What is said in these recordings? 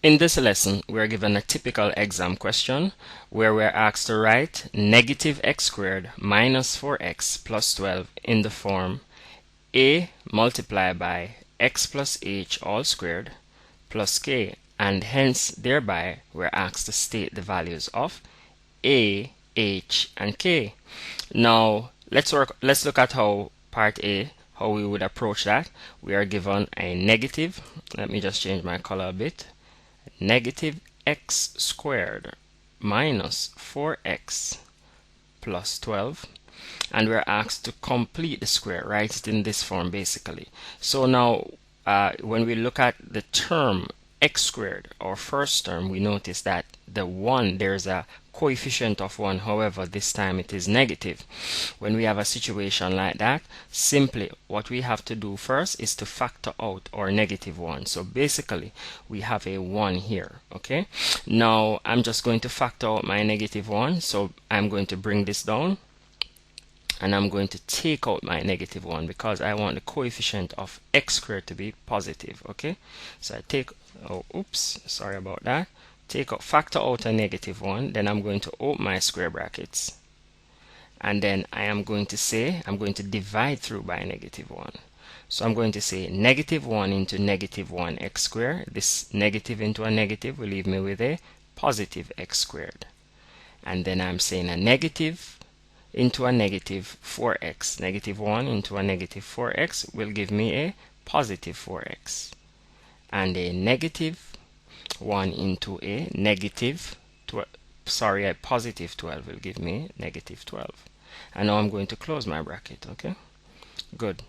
In this lesson, we are given a typical exam question where we're asked to write negative x squared minus 4x plus 12 in the form a multiplied by x plus h all squared plus k, and hence thereby we're asked to state the values of a, h, and k. Now let's look at how part A, how we would approach that. We are given a negative, let me just change my color a bit, negative x squared minus 4x plus 12, and we're asked to complete the square, write it in this form basically. So now when we look at the term x squared, our first term, we notice that the 1, there's a coefficient of 1, however this time it is negative. When we have a situation like that, simply what we have to do first is to factor out our negative 1. So basically we have a 1 here. Okay, now I'm just going to factor out my negative 1, so I'm going to bring this down and I'm going to take out my negative 1 because I want the coefficient of x squared to be positive. Okay, so I take, oh oops, sorry about that, factor out a negative 1, then I'm going to open my square brackets, and then I am going to say I'm going to divide through by negative 1. So I'm going to say negative 1 into negative 1 x squared. This negative into a negative will leave me with a positive x squared, and then I'm saying a negative into a negative 4x. Negative 1 into a negative 4x will give me a positive 4x, and a negative 1 into a negative 12, sorry, a positive 12 will give me negative 12. And now I'm going to close my bracket. Okay, good.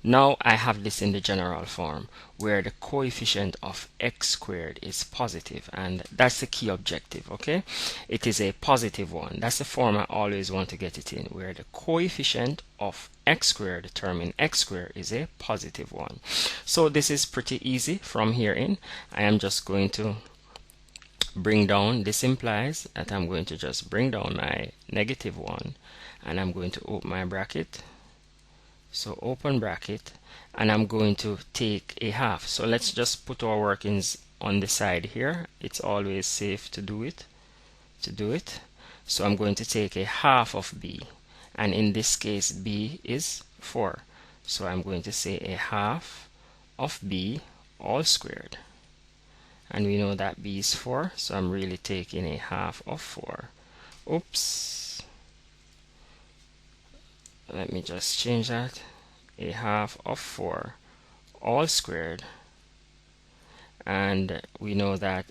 Now I have this in the general form where the coefficient of x squared is positive, and that's the key objective. Okay, it is a positive one. That's the form I always want to get it in, where the coefficient of x squared, the term in x squared, is a positive one. So this is pretty easy from here in. I am just going to bring down, this implies that I'm going to just bring down my negative 1, and I'm going to open my bracket. So open bracket, and I'm going to take a half. So let's just put our workings on the side here. It's always safe to do it. So I'm going to take a half of b, and in this case b is 4. So I'm going to say a half of b all squared, and we know that b is 4, so I'm really taking a half of 4. Oops, let me just change that. A half of 4 all squared, and we know that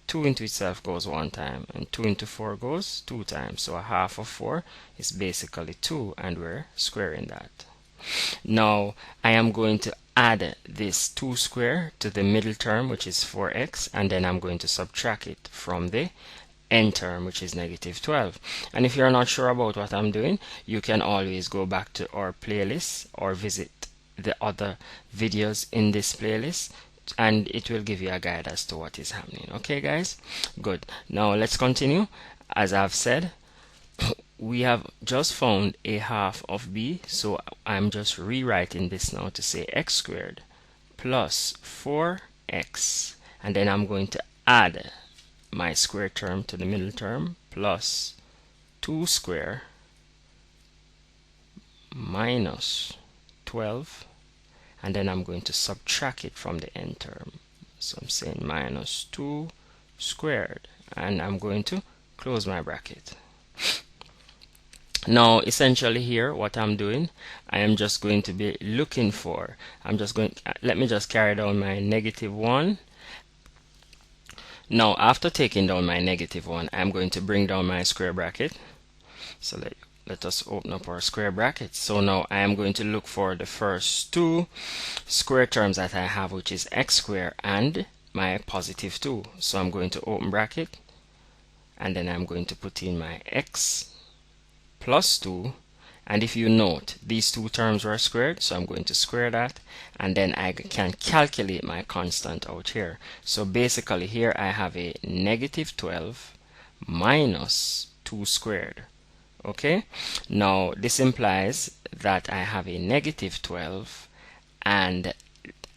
2 into itself goes 1 time and 2 into 4 goes 2 times, so a half of 4 is basically 2, and we're squaring that. Now I am going to add this 2 square to the middle term, which is 4x, and then I'm going to subtract it from the end term, which is negative 12. And if you're not sure about what I'm doing, you can always go back to our playlist or visit the other videos in this playlist, and it will give you a guide as to what is happening. Okay guys, good. Now let's continue. As I've said, we have just found a half of b, so I'm just rewriting this now to say x squared plus 4x, and then I'm going to add my square term to the middle term plus 2 square minus 12, and then I'm going to subtract it from the end term. So I'm saying minus 2 squared, and I'm going to close my bracket. Now essentially here what I'm doing, I am just going to be looking for, let me just carry down my negative 1. Now after taking down my negative 1, I'm going to bring down my square bracket. So let us open up our square bracket. So now I am going to look for the first 2 square terms that I have, which is x squared and my positive 2. So I'm going to open bracket, and then I'm going to put in my x plus 2, and if you note, these 2 terms were squared, so I'm going to square that, and then I can calculate my constant out here. So basically here I have a negative 12 minus 2 squared. Okay, now this implies that I have a negative 12, and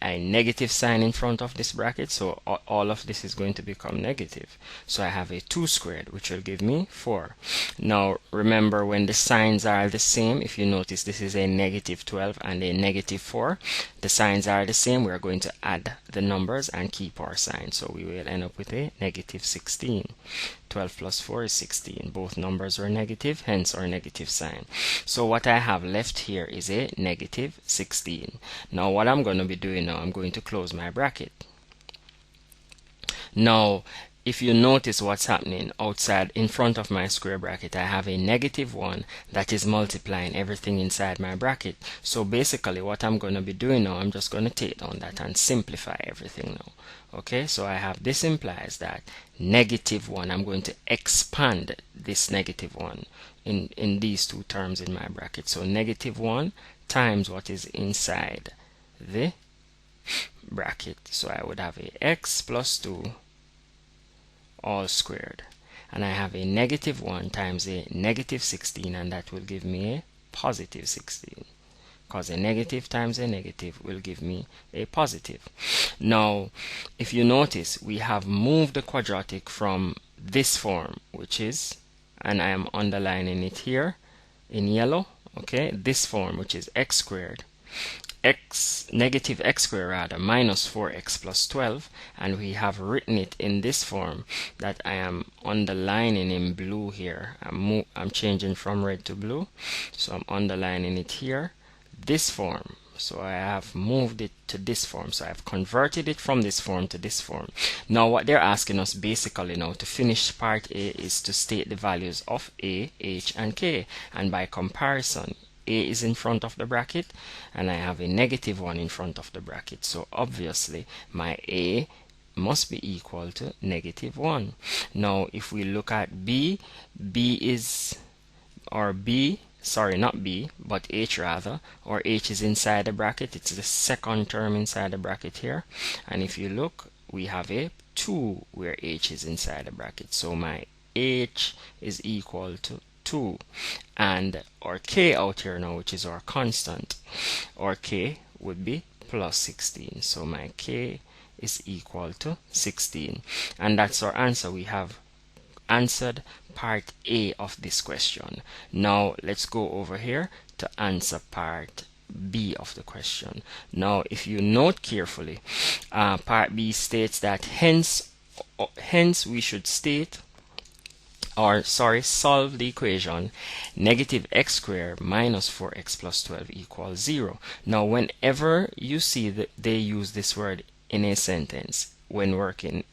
a negative sign in front of this bracket, so all of this is going to become negative. So I have a 2 squared, which will give me 4. Now remember, when the signs are the same, if you notice this is a negative 12 and a negative 4, the signs are the same, we are going to add the numbers and keep our sign. So we will end up with a negative 16. 12 plus 4 is 16. Both numbers are negative, hence our negative sign. So what I have left here is a negative 16. Now what I'm going to be doing now, I'm going to close my bracket. Now if you notice what's happening outside in front of my square bracket, I have a negative 1 that is multiplying everything inside my bracket. So basically what I'm going to be doing now, I'm just going to take down that and simplify everything now. Okay, so I have, this implies that negative 1, I'm going to expand this negative 1 in these two terms in my bracket. So negative 1 times what is inside the bracket. So I would have a x plus 2 all squared, and I have a negative 1 times a negative 16, and that will give me a positive 16, because a negative times a negative will give me a positive. Now if you notice, we have moved the quadratic from this form, which is, and I am underlining it here in yellow, okay, this form, which is x squared, negative x squared rather, minus 4x plus 12, and we have written it in this form that I am underlining in blue here. I'm changing from red to blue, so I'm underlining it here, this form. So I have moved it to this form, so I've converted it from this form to this form. Now what they're asking us basically now to finish part A is to state the values of A, H, and K, and by comparison, A is in front of the bracket and I have a negative 1 in front of the bracket, so obviously my A must be equal to negative 1. Now if we look at B, sorry, not B, but H rather, or H is inside the bracket. It's the second term inside the bracket here, and if you look, we have a 2 where H is inside the bracket, so my H is equal to 2, and our K out here now, which is our constant, our K would be plus 16, so my K is equal to 16, and that's our answer. We have answered part A of this question. Now let's go over here to answer part B of the question. Now if you note carefully, part B states that hence we should state, or sorry, solve the equation negative x squared minus 4x plus 12 equals 0. Now whenever you see that they use this word in a sentence when working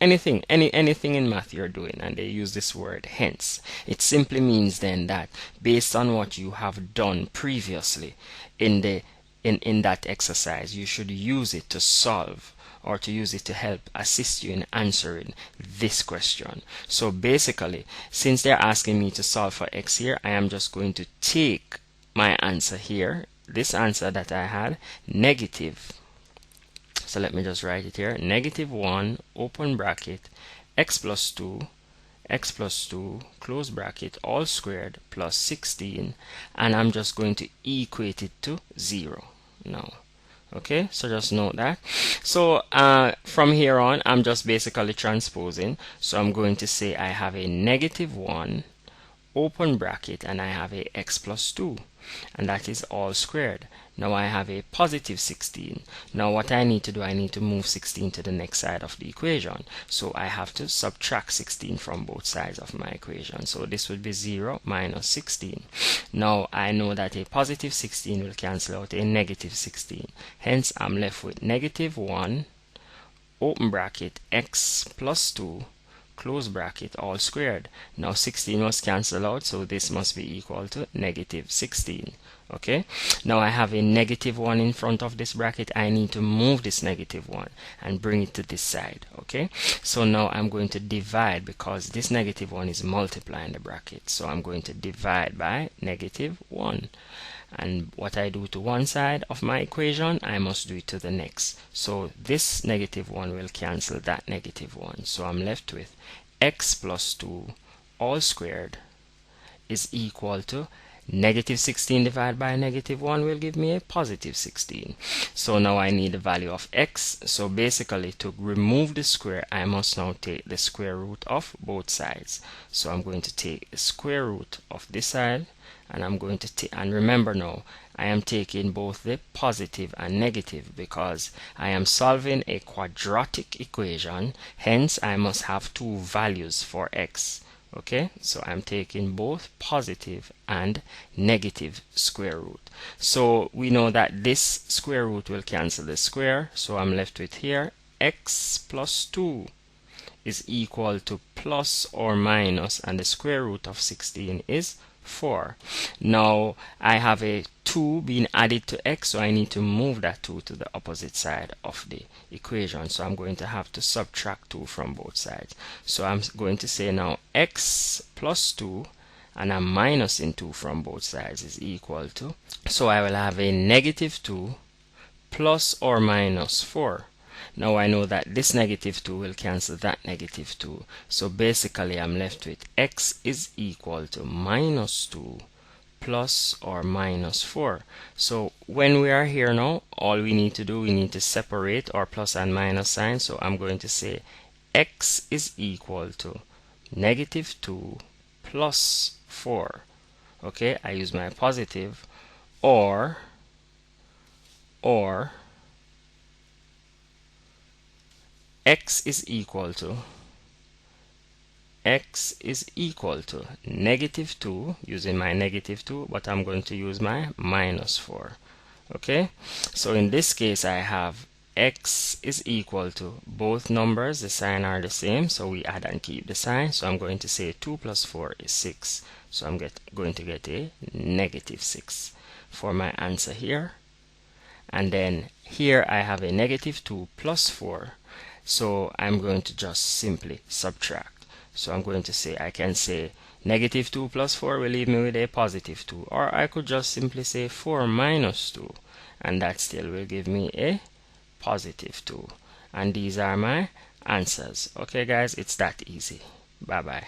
anything in math you're doing and they use this word hence, it simply means then that based on what you have done previously in that exercise, you should use it to solve, or to use it to help assist you in answering this question. So basically, since they're asking me to solve for x here, I am just going to take my answer here, this answer that I had, negative, so let me just write it here, negative 1 open bracket x plus 2 close bracket all squared plus 16, and I'm just going to equate it to 0 now. Okay, so just note that. So from here on, I'm just basically transposing. So I'm going to say I have a negative 1 open bracket and I have a x plus 2, and that is all squared. Now I have a positive 16. Now what I need to do, I need to move 16 to the next side of the equation. So I have to subtract 16 from both sides of my equation. So this would be 0 minus 16. Now I know that a positive 16 will cancel out a negative 16. Hence I'm left with negative 1 open bracket x plus 2 close bracket all squared. Now 16 was cancelled out, so this must be equal to negative 16. Okay, now I have a negative 1 in front of this bracket. I need to move this negative 1 and bring it to this side. Okay, so now I'm going to divide, because this negative 1 is multiplying the bracket, so I'm going to divide by negative 1. And what I do to one side of my equation, I must do it to the next. So this negative 1 will cancel that negative 1. So I'm left with x plus 2 all squared is equal to Negative 16 divided by negative 1 will give me a positive 16. So now I need the value of x. So basically, to remove the square, I must now take the square root of both sides. So I'm going to take the square root of this side, and I'm going to take, and remember now, I am taking both the positive and negative because I am solving a quadratic equation, hence I must have two values for x. Okay, so I'm taking both positive and negative square root. So we know that this square root will cancel the square, so I'm left with here x plus 2 is equal to plus or minus, and the square root of 16 is 4. Now I have a 2 being added to x, so I need to move that 2 to the opposite side of the equation. So I'm going to have to subtract 2 from both sides. So I'm going to say now x plus 2, and I'm minusing 2 from both sides, is equal to, so I will have a negative 2 plus or minus 4. Now I know that this negative 2 will cancel that negative 2. So basically I'm left with x is equal to minus 2 plus or minus 4. So when we are here now, all we need to do, we need to separate our plus and minus sign. So I'm going to say x is equal to negative 2 plus 4. Okay, I use my positive, or x is equal to negative 2, using my negative 2, but I'm going to use my minus 4. Okay, so in this case I have x is equal to, both numbers, the sign are the same, so we add and keep the sign. So I'm going to say 2 plus 4 is 6. So I'm going to get a negative 6 for my answer here. And then here I have a negative 2 plus 4. So I'm going to just simply subtract. So I'm going to say, I can say negative 2 plus 4 will leave me with a positive 2. Or I could just simply say 4 minus 2. And that still will give me a positive 2. And these are my answers. Okay guys, it's that easy. Bye bye.